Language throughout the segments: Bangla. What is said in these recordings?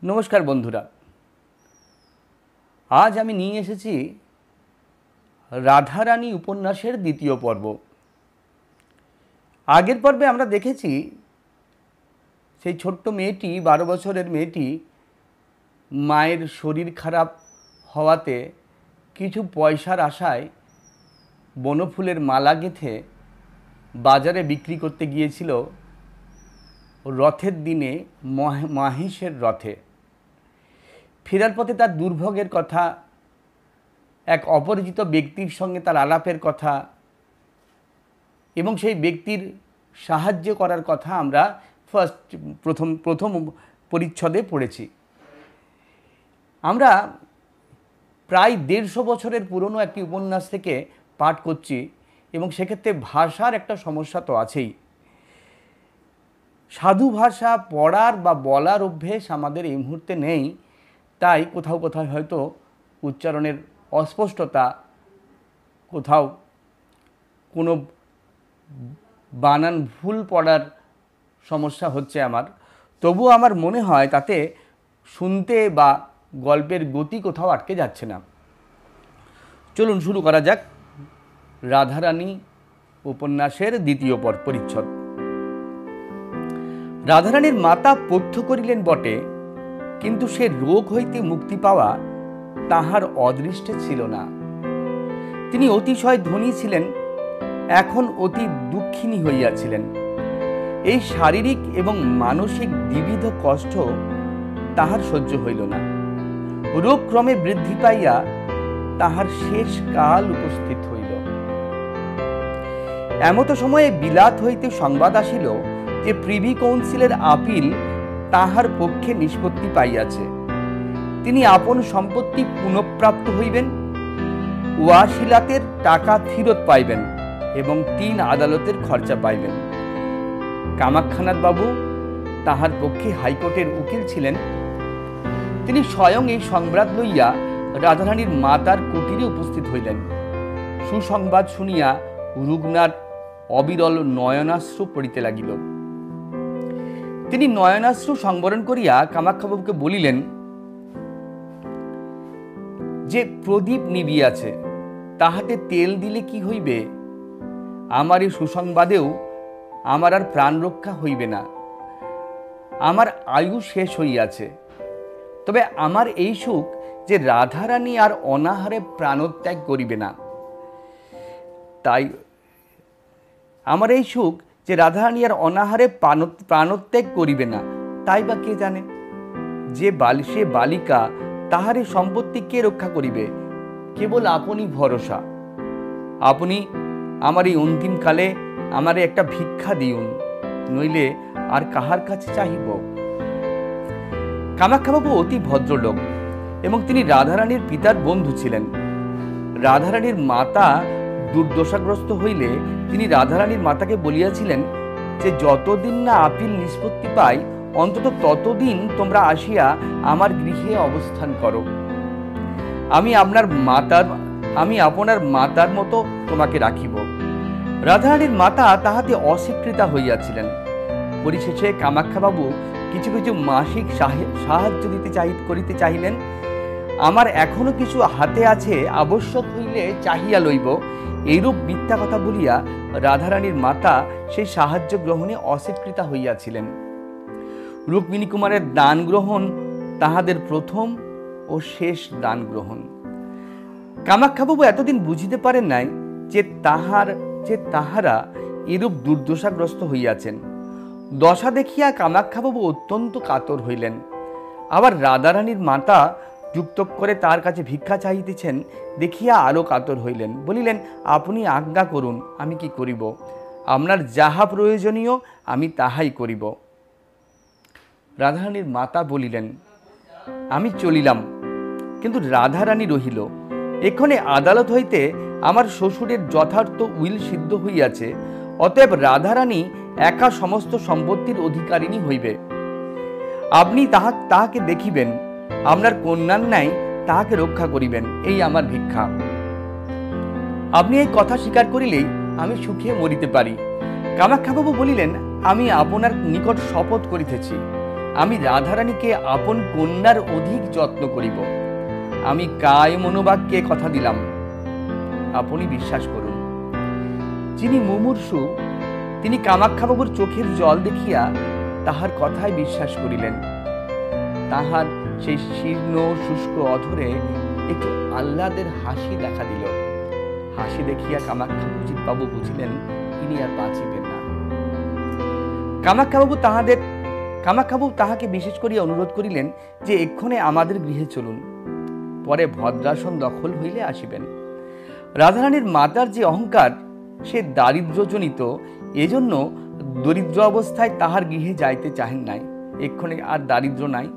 নমস্কার বন্ধুরা, আজ আমি নিয়ে এসেছি রাধারানী উপন্যাসের দ্বিতীয় পর্ব। আগের পর্বে আমরা দেখেছি সেই ছোট্ট মেয়েটি, 12 বছরের মেয়েটি, মায়ের শরীর খারাপ হওয়াতে কিছু পয়সার আশায় বনফুলের মালা গেঁথে বাজারে বিক্রি করতে গিয়েছিল রথের দিনে, মহিষের রথে। ফেরার পথে তার দুর্ভোগের কথা, এক অপরিচিত ব্যক্তির সঙ্গে তার আলাপের কথা এবং সেই ব্যক্তির সাহায্য করার কথা আমরা প্রথম পরিচ্ছদে পড়েছি। আমরা প্রায় 150 বছরের পুরনো একটি উপন্যাস থেকে পাঠ করছি এবং সেক্ষেত্রে ভাষার একটা সমস্যা তো আছেই। সাধু ভাষা পড়ার বা বলার অভ্যেস আমাদের এই মুহূর্তে নেই, তাই কোথাও কোথাও হয়তো উচ্চারণের অস্পষ্টতা, কোথাও কোনো বানান ভুল পড়ার সমস্যা হচ্ছে আমার। তবুও আমার মনে হয় তাতে শুনতে বা গল্পের গতি কোথাও আটকে যাচ্ছে না। চলুন শুরু করা যাক রাধারানী উপন্যাসের দ্বিতীয় পরিচ্ছদ। রাধারানীর মাতা পথ্য করিলেন বটে, কিন্তু সে রোগ হইতে মুক্তি পাওয়া তাহার অদৃষ্টে ছিল না। তিনি অতিশয় ধনী ছিলেন, এখন অতি দুঃখিনী হইয়াছিলেন। এই শারীরিক এবং মানসিক দ্বিবিধ কষ্ট তাহার সহ্য হইল না। রোগ ক্রমে বৃদ্ধি পাইয়া তাহার শেষ কাল উপস্থিত হইল। এমত সময়ে বিলাত হইতে সংবাদ আসিল যে প্রিভি কাউন্সিলের আপিল তাহার পক্ষে নিষ্পত্তি পাইয়াছে। তিনি আপন সম্পত্তি পুনঃপ্রাপ্ত হইবেন, ওয়াসিলাতের টাকা ফিরত পাইবেন এবং 3 আদালতের খরচা পাইবেন। কামাখ্যানাথ বাবু তাহার পক্ষে হাইকোর্টের উকিল ছিলেন। তিনি স্বয়ং এই সংবাদ লইয়া রাধারানীর মাতার কুটিরে উপস্থিত হইলেন। সুসংবাদ শুনিয়া রুগ্নার অবিরল নয়নাশ্রু পড়িতে লাগিল। তিনি নয়নাশ্রু সংবরণ করিয়া কামাখ্যাবাবুকে বলিলেন যে প্রদীপ নিবিয়াছে, তাহাতে তেল দিলে কি হইবে? আমার এই সুসংবাদেও আমার আর প্রাণ রক্ষা হইবে না। আমার আয়ু শেষ হইয়াছে। তবে আমার এই সুখ যে রাধারানী আর অনাহারে প্রাণত্যাগ করিবে না, তাই আমার এই সুখ যে রাধারানী আর অনাহারে প্রাণত্যাগ করিবে না, তাই বা কে জানে? সে বালিকা, তাহার এই সম্পত্তি কে রক্ষা করিবে? কেবল আপনি ভরসা। আপনি আমার এই অন্তিমকালে আমারে একটা ভিক্ষা দিউন, নইলে আর কাহার কাছে চাহিব? কামাখ্যাবাবু অতি ভদ্রলোক এবং তিনি রাধারানীর পিতার বন্ধু ছিলেন। রাধারানীর মাতা দুর্দশাগ্রস্ত হইলে তিনি রাধারানীর মাতাকে বলিয়াছিলেন যে যতদিন না আপিল নিষ্পত্তি পাই, অন্তত ততদিন তোমরা আসিয়া আমার গৃহে অবস্থান করো। আমি আপনার মাতার মতো তোমাকে রাখিব। রাধারানীর মাতা তাহাতে অস্বীকৃতা হইয়াছিলেন। পরিশেষে কামাখ্যাবাবু কিছু কিছু মাসিক সাহায্য করিতে চাহিলেন। আমার এখনো কিছু হাতে আছে, আবশ্যক হইলে চাহিয়া লইব, এইরূপ মিথ্যা কথা বলিয়া রাধারানীর মাতা সেই সাহায্য গ্রহণে অস্বীকৃতা হইয়াছিলেন। রুক্মিণী কুমারের দান গ্রহণ তাহাদের প্রথম ও শেষ দান গ্রহণ। কামাখ্যাবাবু এতদিন বুঝিতে পারেন নাই যে তাহারা এরূপ দুর্দশাগ্রস্ত হইয়াছেন। দশা দেখিয়া কামাখ্যাবাবু অত্যন্ত কাতর হইলেন। আবার রাধারানীর মাতা যুক্ত করে তার কাছে ভিক্ষা চাহিতেছেন দেখিয়া আরো কাতর হইলেন। বলিলেন, আপনি আজ্ঞা করুন, আমি কি করিব? আপনার যাহা প্রয়োজনীয় আমি তাহাই করিব। রাধারানীর মাতা বলিলেন, আমি চলিলাম, কিন্তু রাধারানী রহিল। এক্ষণে আদালত হইতে আমার শ্বশুরের যথার্থ উইল সিদ্ধ হইয়াছে, অতএব রাধারানী একা সমস্ত সম্পত্তির অধিকারিণী হইবে। আপনি তাহাকে দেখিবেন, আপনার কন্যার ন্যায় তাহাকে রক্ষা করিবেন, এই আমার ভিক্ষা। আপনি এই কথা স্বীকার করিলেই আমি সুখে মরিতে পারি। কামাখ্যাবাবু বলিলেন, আমি আপনার নিকট শপথ করিতেছি, আমি রাধারানীকে আপন কন্যার অধিক যত্ন করিব। আমি কায় মনোবাক্যে কথা দিলাম, আপনি বিশ্বাস করুন। যিনি মুমূর্ষু, তিনি কামাখ্যাবাবুর চোখের জল দেখিয়া তাহার কথায় বিশ্বাস করিলেন। তাহার সেই শীর্ণ শুষ্ক অধরে একটু আহ্লাদের হাসি দেখা দিল। হাসি দেখিয়া কামাখ্যাবাবু বুঝিলেন ইনি আর বাঁচিবেন না। কামাখ্যাবাবু তাহাকে বিশেষ করিয়া অনুরোধ করিলেন যে এক্ষণে আমাদের গৃহে চলুন, পরে ভদ্রাসন দখল হইলে আসিবেন। রাধারানীর মাতার যে অহংকার, সে দারিদ্র্যজনিত, এজন্য দরিদ্র অবস্থায় তাহার গৃহে যাইতে চাহেন নাই। এক্ষণে আর দারিদ্র নাই,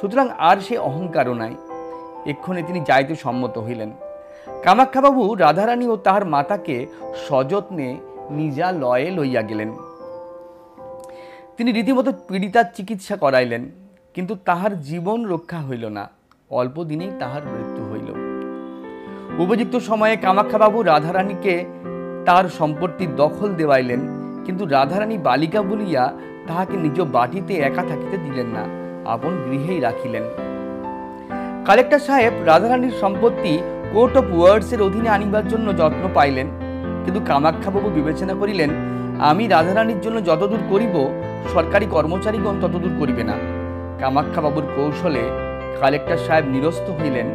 সুতরাং আর সে অহংকারও নাই। এক্ষণে তিনি যাইতে সম্মত হইলেন। কামাখ্যাবাবু রাধারানী ও তাহার মাতাকে সযত্নে নিজা লয়ে লইয়া গেলেন। তিনি রীতিমতো পীড়িতার চিকিৎসা করাইলেন, কিন্তু তাহার জীবন রক্ষা হইল না। অল্প দিনেই তাহার মৃত্যু হইল। উপযুক্ত সময়ে কামাখ্যাবাবু রাধারানীকে তার সম্পত্তির দখল দেওয়াইলেন, কিন্তু রাধারানী বালিকা বলিয়া তাহাকে নিজ বাটিতে একা থাকিতে দিলেন না, আপন গৃহেই রাখিলেন। কালেক্টর সাহেব রাধারানীর সম্পত্তি কোর্ট অফ ওয়ার্ডসের অধীনে আনিবার জন্য যত্ন পাইলেন, কিন্তু কামাখ্যাবাবু বিবেচনা করিলেন, আমি রাধারানীর জন্য যতদূর করিব সরকারি কর্মচারীগণ ততদূর করিবে না। কামাখ্যাবাবুর কৌশলে কালেক্টর সাহেব নিরস্ত হইলেন।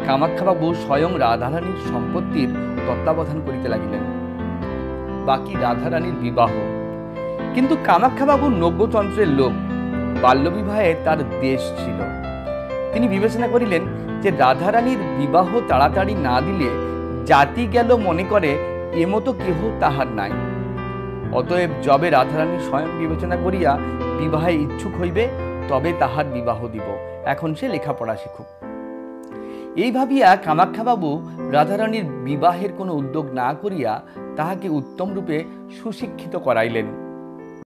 কামাখ্যাবাবু স্বয়ং রাধারানীর সম্পত্তির তত্ত্বাবধান করিতে লাগিলেন। বাকি রাধারানীর বিবাহ। কিন্তু কামাখ্যাবাবু নব্যতন্ত্রের লোক, বাল্যবিবাহে তার দেশ ছিল। তিনি বিবেচনা করিলেন যে রাধারানীর বিবাহ তাড়াতাড়ি না দিলে জাতি গেল মনে করে এমতো কেহ তাহার নাই। অতএব যবে রাধারানী স্বয়ং বিবেচনা করিয়া বিবাহে ইচ্ছুক হইবে তবে তাহার বিবাহ দিব, এখন সে লেখাপড়া শিখুক। এই ভাবিয়া কামাখ্যাবাবু রাধারানীর বিবাহের কোনো উদ্যোগ না করিয়া তাহাকে উত্তম রূপে সুশিক্ষিত করাইলেন।